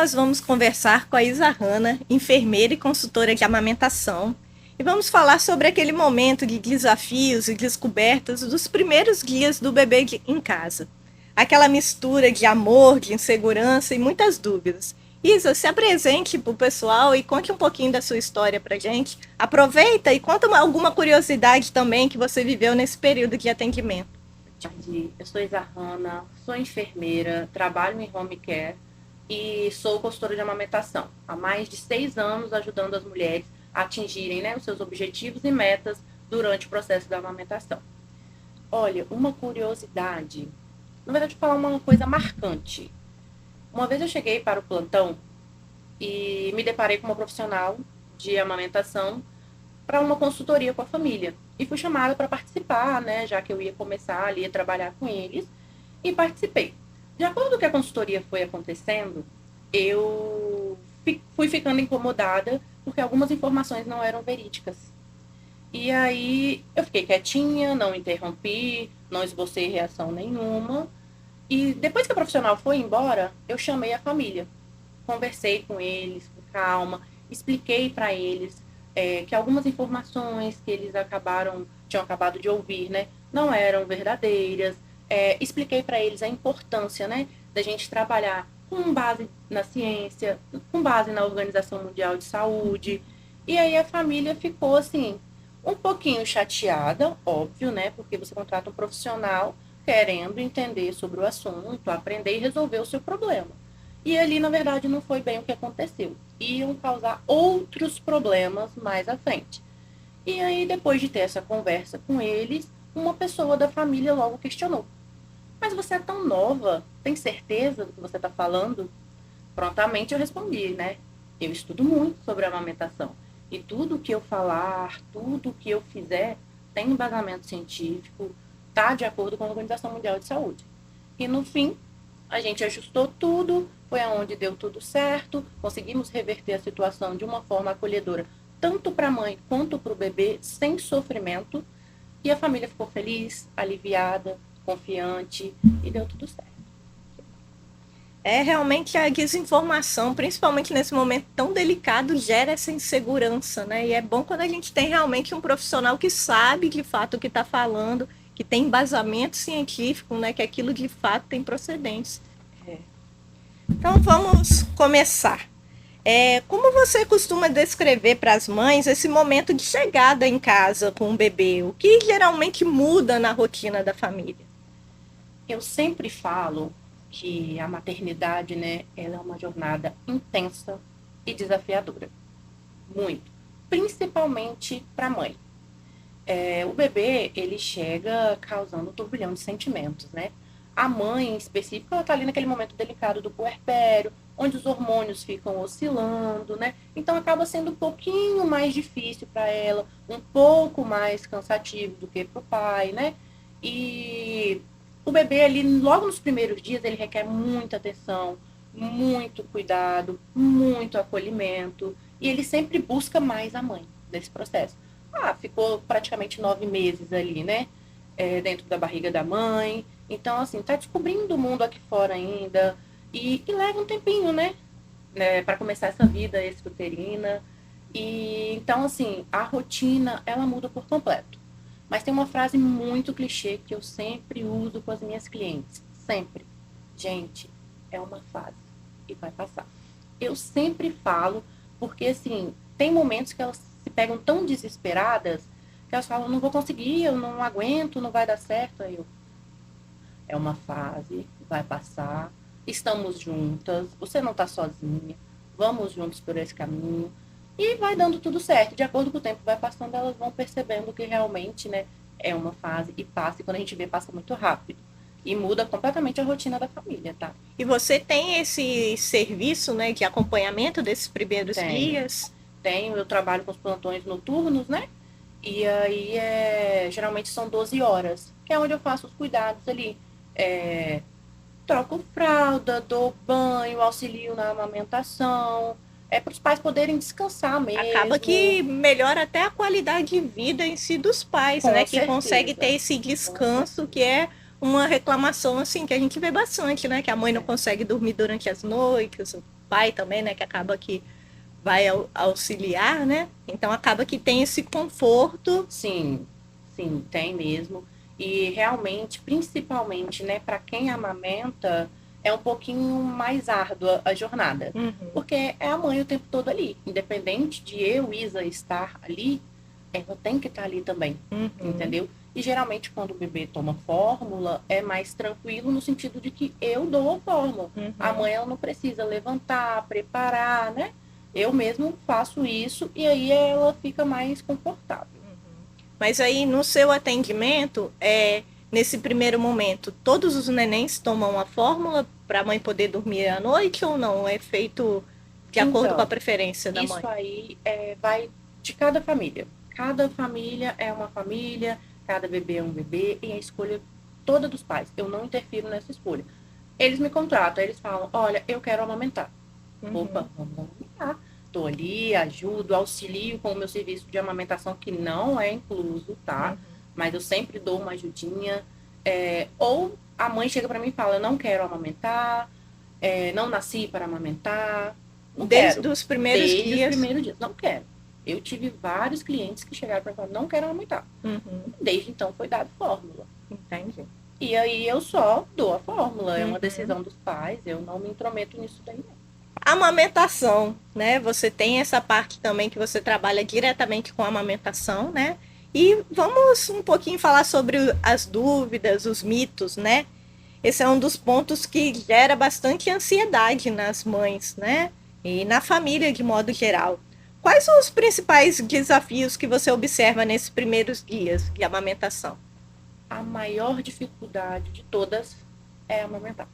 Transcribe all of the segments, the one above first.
nós vamos conversar com a Isa Hanna, enfermeira e consultora de amamentação, e vamos falar sobre aquele momento de desafios e descobertas dos primeiros dias do bebê em casa. Aquela mistura de amor, de insegurança e muitas dúvidas. Isa, se apresente para o pessoal e conte um pouquinho da sua história para gente. Aproveita e conta alguma curiosidade também que você viveu nesse período de atendimento. Eu sou Isa Hanna, sou enfermeira, trabalho em home care e sou consultora de amamentação. Há mais de 6 anos ajudando as mulheres a atingirem, os seus objetivos e metas durante o processo da amamentação. Olha, uma curiosidade, na verdade, vou falar uma coisa marcante. Uma vez eu cheguei para o plantão e me deparei com uma profissional de amamentação para uma consultoria com a família. E fui chamada para participar, já que eu ia começar ali a trabalhar com eles, e participei. De acordo com o que a consultoria foi acontecendo, eu fui ficando incomodada porque algumas informações não eram verídicas. E aí eu fiquei quietinha, não interrompi, não esbocei reação nenhuma. E depois que a profissional foi embora, eu chamei a família. Conversei com eles com calma, expliquei para eles que algumas informações que eles tinham acabado de ouvir, não eram verdadeiras. Expliquei para eles a importância, da gente trabalhar com base na ciência, com base na Organização Mundial de Saúde. E aí a família ficou assim, um pouquinho chateada, óbvio, porque você contrata um profissional querendo entender sobre o assunto, aprender e resolver o seu problema. E ali, na verdade, não foi bem o que aconteceu. Iam causar outros problemas mais à frente. E aí, depois de ter essa conversa com eles, uma pessoa da família logo questionou. Mas você é tão nova, tem certeza do que você está falando? Prontamente eu respondi, Eu estudo muito sobre a amamentação. E tudo que eu falar, tudo que eu fizer, tem embasamento científico, está de acordo com a Organização Mundial de Saúde. E no fim, a gente ajustou tudo, foi aonde deu tudo certo, conseguimos reverter a situação de uma forma acolhedora, tanto para a mãe quanto para o bebê, sem sofrimento, e a família ficou feliz, aliviada, confiante, e deu tudo certo. É realmente a desinformação, principalmente nesse momento tão delicado, gera essa insegurança, E é bom quando a gente tem realmente um profissional que sabe de fato o que está falando, que tem embasamento científico, que aquilo de fato tem procedência. Então vamos começar. Como você costuma descrever para as mães esse momento de chegada em casa com o bebê? O que geralmente muda na rotina da família? Eu sempre falo que a maternidade, ela é uma jornada intensa e desafiadora. Muito. Principalmente para a mãe. O bebê, ele chega causando um turbilhão de sentimentos, A mãe, em específico, ela está ali naquele momento delicado do puerpério, onde os hormônios ficam oscilando, Então acaba sendo um pouquinho mais difícil para ela, um pouco mais cansativo do que para o pai, E o bebê ali, logo nos primeiros dias, ele requer muita atenção, muito cuidado, muito acolhimento, e ele sempre busca mais a mãe nesse processo. Ficou praticamente 9 meses ali, dentro da barriga da mãe. Então, assim, tá descobrindo o mundo aqui fora ainda. E leva um tempinho, para começar essa vida extrauterina. E então, assim, a rotina, ela muda por completo. Mas tem uma frase muito clichê que eu sempre uso com as minhas clientes. Sempre. Gente, é uma fase e vai passar. Eu sempre falo, porque, assim, tem momentos que elas se pegam tão desesperadas que elas falam, não vou conseguir, eu não aguento, não vai dar certo. Aí eu, é uma fase, vai passar, estamos juntas, você não está sozinha, vamos juntos por esse caminho e vai dando tudo certo. De acordo com o tempo vai passando, elas vão percebendo que realmente, é uma fase e passa, e quando a gente vê, passa muito rápido. E muda completamente a rotina da família, tá? E você tem esse serviço, de acompanhamento desses primeiros Tenho. dias? Eu trabalho com os plantões noturnos, E aí, geralmente são 12 horas, que é onde eu faço os cuidados ali. Troco fralda, dou banho, auxilio na amamentação. Para os pais poderem descansar Acaba mesmo. que melhora até a qualidade de vida em si dos pais, Com Que consegue ter certeza. esse Com descanso, certeza. que é uma reclamação, assim, que a gente vê bastante, Que a mãe não consegue dormir durante as noites. pai também, né, que acaba que vai auxiliar, né? Então acaba que tem esse conforto. Sim, sim, tem mesmo. E realmente, principalmente, né, para quem amamenta, é um pouquinho mais árdua a jornada. Uhum, Porque é a mãe o tempo todo ali. Independente de eu, Isa, estar ali, ela tem que estar ali também. uhum, Entendeu? E geralmente quando o bebê toma fórmula, é mais tranquilo no sentido de que eu dou a fórmula. A uhum. mãe ela não precisa levantar, preparar, né? Eu mesmo faço isso e aí ela fica mais confortável. Mas aí no seu atendimento, nesse primeiro momento, todos os nenéns tomam a fórmula para a mãe poder dormir à noite ou não? É feito de acordo com a Então, preferência da isso mãe? aí vai de cada família. Cada família é uma família, cada bebê é um bebê e a escolha toda dos pais. Eu não interfiro nessa escolha. Eles me contratam, eles falam: olha, eu quero amamentar. Uhum, Opa, vamos amamentar. Estou ali, ajudo, auxilio com o meu serviço de amamentação, que não é incluso, tá? uhum. Mas eu sempre dou uma ajudinha. Ou a mãe chega para mim e fala: não quero amamentar, não nasci para amamentar, não Desde quero. os primeiros Desde os dias. primeiros dias, não quero. Eu tive vários clientes que chegaram para falar: não quero amamentar. Uhum, Desde então foi dado fórmula. entendi. E aí eu só dou a fórmula, é uma Uhum. decisão dos pais, eu não me intrometo nisso daí não. Amamentação, né? Você tem essa parte também que você trabalha diretamente com a amamentação, né? E vamos um pouquinho falar sobre as dúvidas, os mitos, né? Esse é um dos pontos que gera bastante ansiedade nas mães, né? E na família de modo geral. Quais são os principais desafios que você observa nesses primeiros dias de amamentação? A maior dificuldade de todas é amamentar.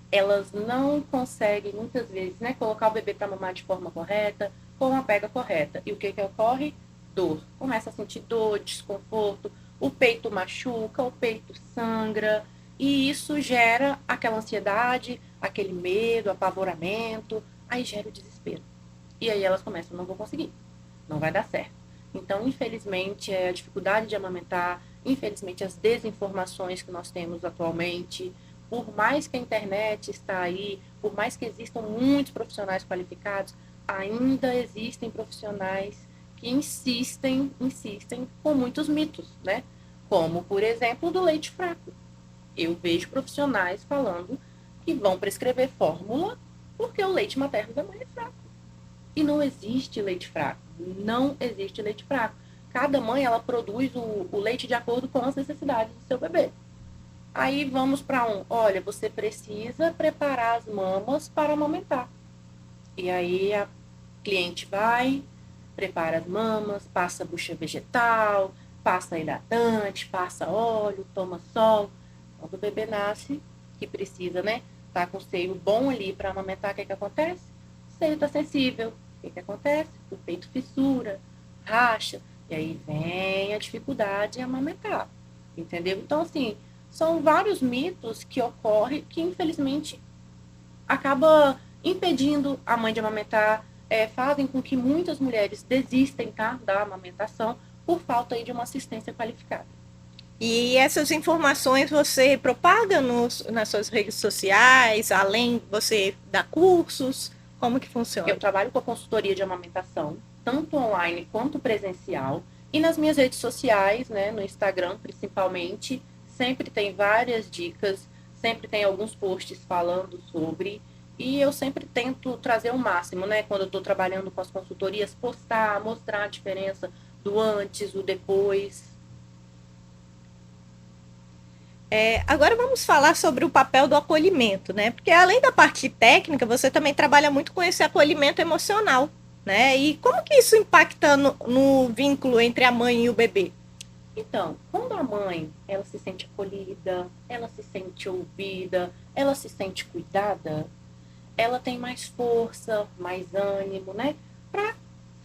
Elas não conseguem, muitas vezes, né, colocar o bebê para mamar de forma correta, com a pega correta. E o que ocorre? Dor. Começa a sentir dor, desconforto, o peito machuca, o peito sangra, e isso gera aquela ansiedade, aquele medo, apavoramento, aí gera o desespero. E aí elas começam: não vou conseguir, não vai dar certo. Então, infelizmente, a dificuldade de amamentar, infelizmente, as desinformações que nós temos atualmente, por mais que a internet está aí, por mais que existam muitos profissionais qualificados, ainda existem profissionais que insistem com muitos mitos, né? Como, por exemplo, do leite fraco. Eu vejo profissionais falando que vão prescrever fórmula porque o leite materno da mãe é fraco. E não existe leite fraco. Não existe leite fraco. Cada mãe ela produz o leite de acordo com as necessidades do seu bebê. Aí vamos para olha, você precisa preparar as mamas para amamentar. E aí a cliente vai, prepara as mamas, passa bucha vegetal, passa hidratante, passa óleo, toma sol. Quando o bebê nasce, que precisa, né? Tá com o seio bom ali para amamentar, o que acontece? O seio está sensível. O que acontece? O peito fissura, racha, e aí vem a dificuldade em amamentar. Entendeu? Então, assim, são vários mitos que ocorrem que, infelizmente, acaba impedindo a mãe de amamentar, fazem com que muitas mulheres desistem, tá, da amamentação por falta aí de uma assistência qualificada. E essas informações você propaga nas suas redes sociais, além você dá cursos? Como que Eu funciona? trabalho com a consultoria de amamentação, tanto online quanto presencial, e nas minhas redes sociais, né, no Instagram principalmente, sempre tem várias dicas, sempre tem alguns posts falando sobre, e eu sempre tento trazer o máximo, né, quando eu estou trabalhando com as consultorias, postar, mostrar a diferença do antes, o depois. Agora vamos falar sobre o papel do acolhimento, né? Porque além da parte técnica, você também trabalha muito com esse acolhimento emocional, né? E como que isso impacta no vínculo entre a mãe e o bebê? Então, quando a mãe, ela se sente acolhida, ela se sente ouvida, ela se sente cuidada, ela tem mais força, mais ânimo, né? Para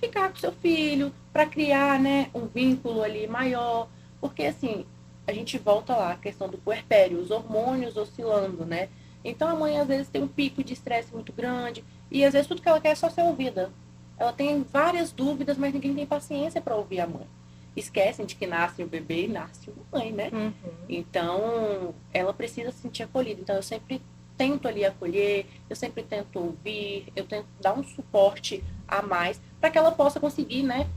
ficar com seu filho, para criar, né, um vínculo ali maior. Porque, assim, a gente volta lá, a questão do puerpério, os hormônios oscilando, né? Então, a mãe, às vezes, tem um pico de estresse muito grande e, às vezes, tudo que ela quer é só ser ouvida. Ela tem várias dúvidas, mas ninguém tem paciência para ouvir a mãe. Esquecem de que nasce o bebê e nasce uma mãe, né? Uhum. Então, ela precisa se sentir acolhida. Então, eu sempre tento ali acolher, eu sempre tento ouvir, eu tento dar um suporte a mais para que ela possa conseguir, né,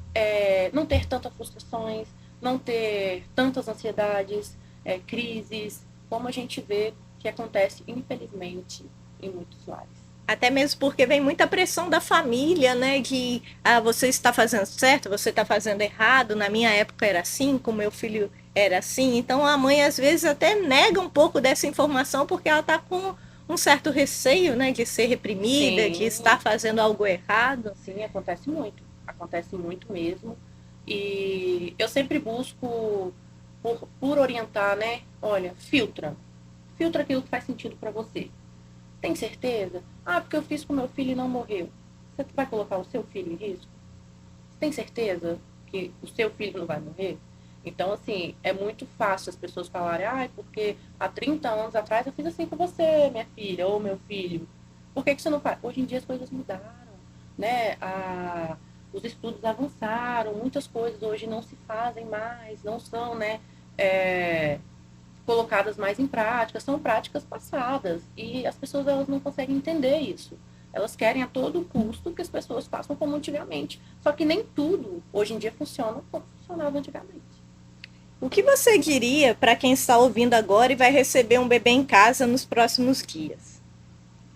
não ter tantas frustrações, não ter tantas ansiedades, crises, como a gente vê que acontece, infelizmente, em muitos lares. Até mesmo porque vem muita pressão da família, né? De você está fazendo certo, você está fazendo errado. Na minha época era assim, com meu filho era assim. Então a mãe às vezes até nega um pouco dessa informação porque ela está com um certo receio, né? De ser reprimida, Sim. de estar fazendo algo errado. Sim, acontece muito mesmo. E eu sempre busco por orientar, né? Olha, filtra aquilo que faz sentido para você. Tem certeza? Ah, porque eu fiz com meu filho e não morreu. Você vai colocar o seu filho em risco? Você tem certeza que o seu filho não vai morrer? Então, assim, é muito fácil as pessoas falarem, ah, porque há 30 anos atrás eu fiz assim com você, minha filha, ou meu filho. Por que você não faz? Hoje em dia as coisas mudaram, né? Os estudos avançaram, muitas coisas hoje não se fazem mais, não são, né? Colocadas mais em prática, são práticas passadas e as pessoas elas não conseguem entender isso. Elas querem a todo custo que as pessoas façam como antigamente. Só que nem tudo hoje em dia funciona como funcionava antigamente. O que você diria para quem está ouvindo agora e vai receber um bebê em casa nos próximos dias?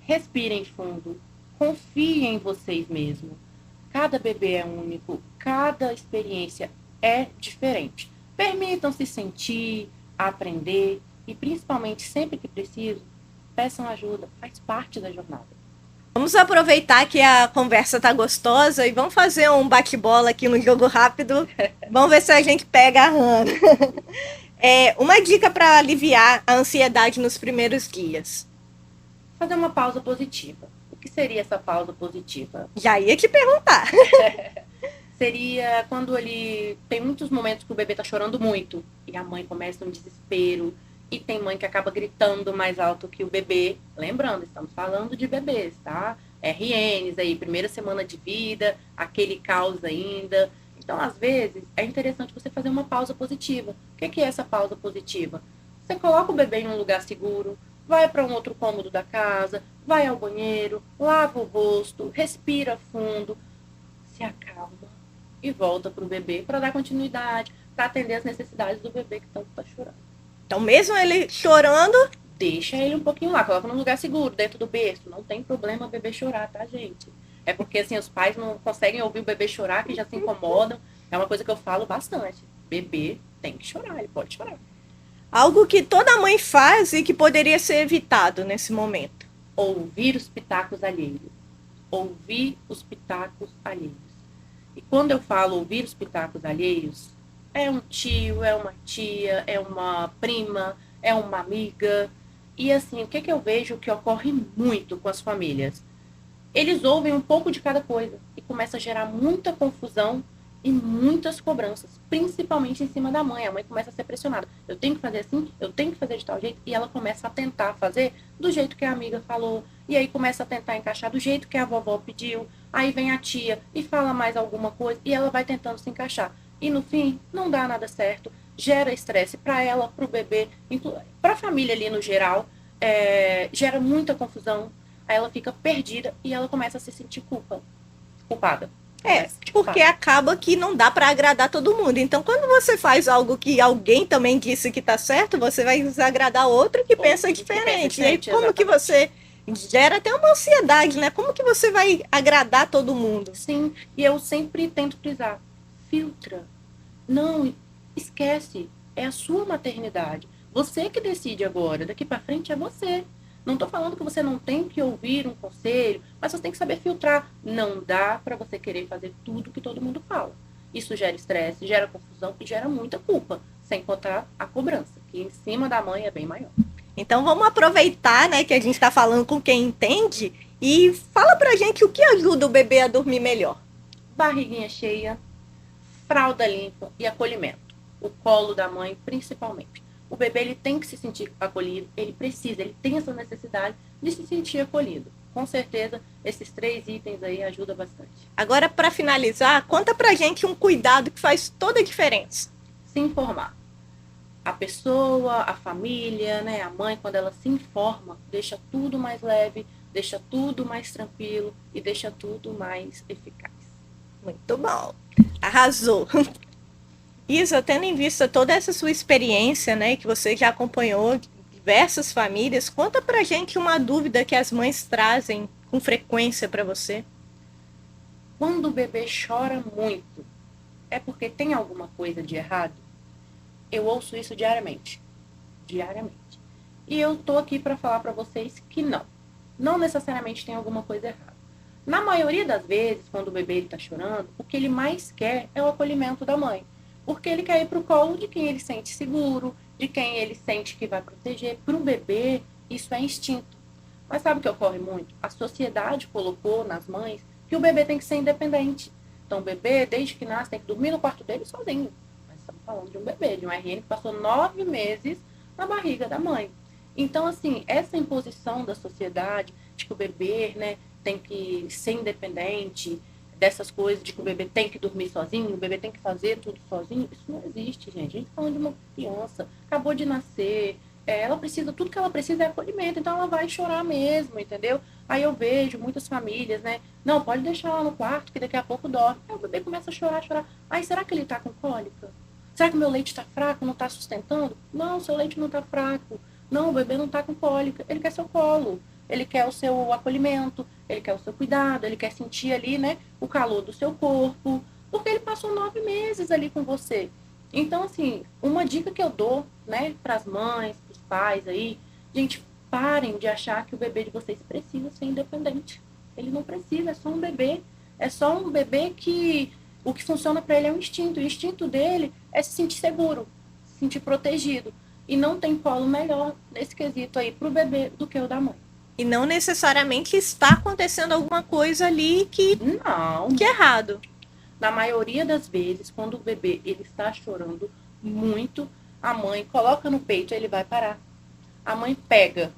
Respirem fundo, confiem em vocês mesmos. Cada bebê é único, cada experiência é diferente. Permitam-se sentir, aprender e, principalmente, sempre que preciso, peçam ajuda, faz parte da jornada. Vamos aproveitar que a conversa está gostosa e vamos fazer um bate-bola aqui no jogo rápido. Vamos ver se a gente pega a Hannah. Uma dica para aliviar a ansiedade nos primeiros dias. Fazer uma pausa positiva. O que seria essa pausa positiva? Já ia te perguntar. Seria quando ele tem muitos momentos que o bebê tá chorando muito e a mãe começa um desespero e tem mãe que acaba gritando mais alto que o bebê. Lembrando, estamos falando de bebês, tá? RNs aí, primeira semana de vida, aquele caos ainda. Então, às vezes, é interessante você fazer uma pausa positiva. O que é essa pausa positiva? Você coloca o bebê em um lugar seguro, vai para um outro cômodo da casa, vai ao banheiro, lava o rosto, respira fundo, se acalma e volta para o bebê para dar continuidade, para atender as necessidades do bebê que tanto está chorando. Então, mesmo ele chorando, deixa ele um pouquinho lá, coloca num lugar seguro, dentro do berço. Não tem problema o bebê chorar, tá, gente? É porque, assim, os pais não conseguem ouvir o bebê chorar, que já se incomodam. É uma coisa que eu falo bastante. Bebê tem que chorar, ele pode chorar. Algo que toda mãe faz e que poderia ser evitado nesse momento. Ouvir os pitacos alheios. Ouvir os pitacos alheios. E quando eu falo ouvir os pitacos alheios, é um tio, é uma tia, é uma prima, é uma amiga. E assim, o que eu vejo que ocorre muito com as famílias? Eles ouvem um pouco de cada coisa e começa a gerar muita confusão e muitas cobranças, principalmente em cima da mãe. A mãe começa a ser pressionada. Eu tenho que fazer assim, eu tenho que fazer de tal jeito. E ela começa a tentar fazer do jeito que a amiga falou. E aí começa a tentar encaixar do jeito que a vovó pediu. Aí vem a tia e fala mais alguma coisa e ela vai tentando se encaixar. E no fim, não dá nada certo. Gera estresse para ela, para o bebê, para a família ali no geral. Gera muita confusão. Aí ela fica perdida e ela começa a se sentir culpada. Porque acaba que não dá para agradar todo mundo. Então, quando você faz algo que alguém também disse que tá certo, você vai desagradar outro que pensa diferente. E aí, como que você gera até uma ansiedade, né? Como que você vai agradar todo mundo? Sim, e eu sempre tento frisar. Filtra. Não, esquece. É a sua maternidade. Você que decide agora. Daqui para frente é você. Não estou falando que você não tem que ouvir um conselho, mas você tem que saber filtrar. Não dá para você querer fazer tudo que todo mundo fala. Isso gera estresse, gera confusão e gera muita culpa, sem contar a cobrança, que em cima da mãe é bem maior. Então vamos aproveitar, né, que a gente está falando com quem entende e fala pra gente o que ajuda o bebê a dormir melhor. Barriguinha cheia, fralda limpa e acolhimento. O colo da mãe, principalmente. O bebê ele tem que se sentir acolhido, ele tem essa necessidade de se sentir acolhido. Com certeza, esses 3 itens aí ajudam bastante. Agora, para finalizar, conta pra gente um cuidado que faz toda a diferença. Se informar. A pessoa, a família, né, a mãe, quando ela se informa, deixa tudo mais leve, deixa tudo mais tranquilo e deixa tudo mais eficaz. Muito bom. Arrasou. Isa, tendo em vista toda essa sua experiência, né, que você já acompanhou diversas famílias, conta pra gente uma dúvida que as mães trazem com frequência para você. Quando o bebê chora muito, é porque tem alguma coisa de errado? Eu ouço isso diariamente. Diariamente. E eu tô aqui para falar para vocês que não. Não necessariamente tem alguma coisa errada. Na maioria das vezes, quando o bebê está chorando, o que ele mais quer é o acolhimento da mãe. Porque ele quer ir para o colo de quem ele sente seguro, de quem ele sente que vai proteger. Para o bebê, isso é instinto. Mas sabe o que ocorre muito? A sociedade colocou nas mães que o bebê tem que ser independente. Então, o bebê, desde que nasce, tem que dormir no quarto dele sozinho. Mas estamos falando de um bebê, de um RN que passou 9 meses na barriga da mãe. Então, assim, essa imposição da sociedade de que o bebê, né, tem que ser independente, dessas coisas de que o bebê tem que dormir sozinho, o bebê tem que fazer tudo sozinho, isso não existe, gente. A gente está falando de uma criança, acabou de nascer, ela precisa, tudo que ela precisa é acolhimento, então ela vai chorar mesmo, entendeu? Aí eu vejo muitas famílias, né? Não, pode deixar lá no quarto, que daqui a pouco dorme. Aí o bebê começa a chorar, chorar. Ai, será que ele tá com cólica? Será que o meu leite tá fraco, não tá sustentando? Não, seu leite não tá fraco. Não, o bebê não tá com cólica. Ele quer seu colo, ele quer o seu acolhimento, ele quer o seu cuidado, ele quer sentir ali, né, o calor do seu corpo, porque ele passou 9 meses ali com você. Então, assim, uma dica que eu dou, né, para as mães, para os pais aí, gente, parem de achar que o bebê de vocês precisa ser independente. Ele não precisa, é só um bebê. É só um bebê que o que funciona para ele é um instinto. O instinto dele é se sentir seguro, se sentir protegido. E não tem colo melhor nesse quesito aí para o bebê do que o da mãe. E não necessariamente está acontecendo alguma coisa ali Não. que é errado. Na maioria das vezes, quando o bebê ele está chorando muito, a mãe coloca no peito, ele vai parar. A mãe pega,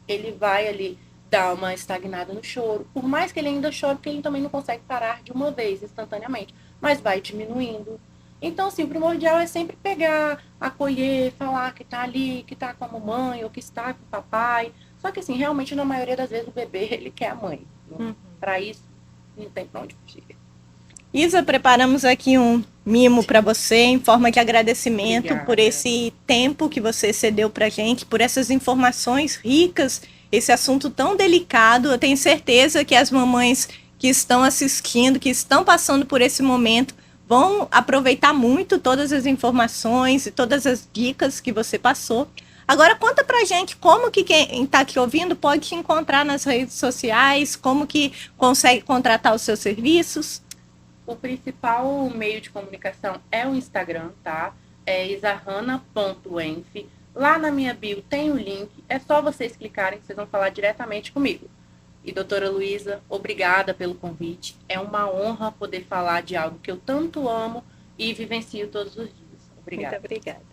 ele vai ali dar uma estagnada no choro. Por mais que ele ainda chore, porque ele também não consegue parar de uma vez, instantaneamente. Mas vai diminuindo. Então, assim, o primordial é sempre pegar, acolher, falar que tá ali, que tá com a mamãe, ou que está com o papai. Só que, assim, realmente, na maioria das vezes, o bebê, ele quer a mãe. Para isso, não tem pra onde fugir. Isa, preparamos aqui um mimo para você em forma de agradecimento. Obrigada. Por esse tempo que você cedeu para a gente, por essas informações ricas, esse assunto tão delicado. Eu tenho certeza que as mamães que estão assistindo, que estão passando por esse momento, vão aproveitar muito todas as informações e todas as dicas que você passou. Agora conta pra gente como que quem está aqui ouvindo pode te encontrar nas redes sociais, como que consegue contratar os seus serviços. O principal meio de comunicação é o Instagram, tá? É isarrana.enf. Lá na minha bio tem o link. É só vocês clicarem que vocês vão falar diretamente comigo. E doutora Luísa, obrigada pelo convite. É uma honra poder falar de algo que eu tanto amo e vivencio todos os dias. Obrigada. Muito obrigada.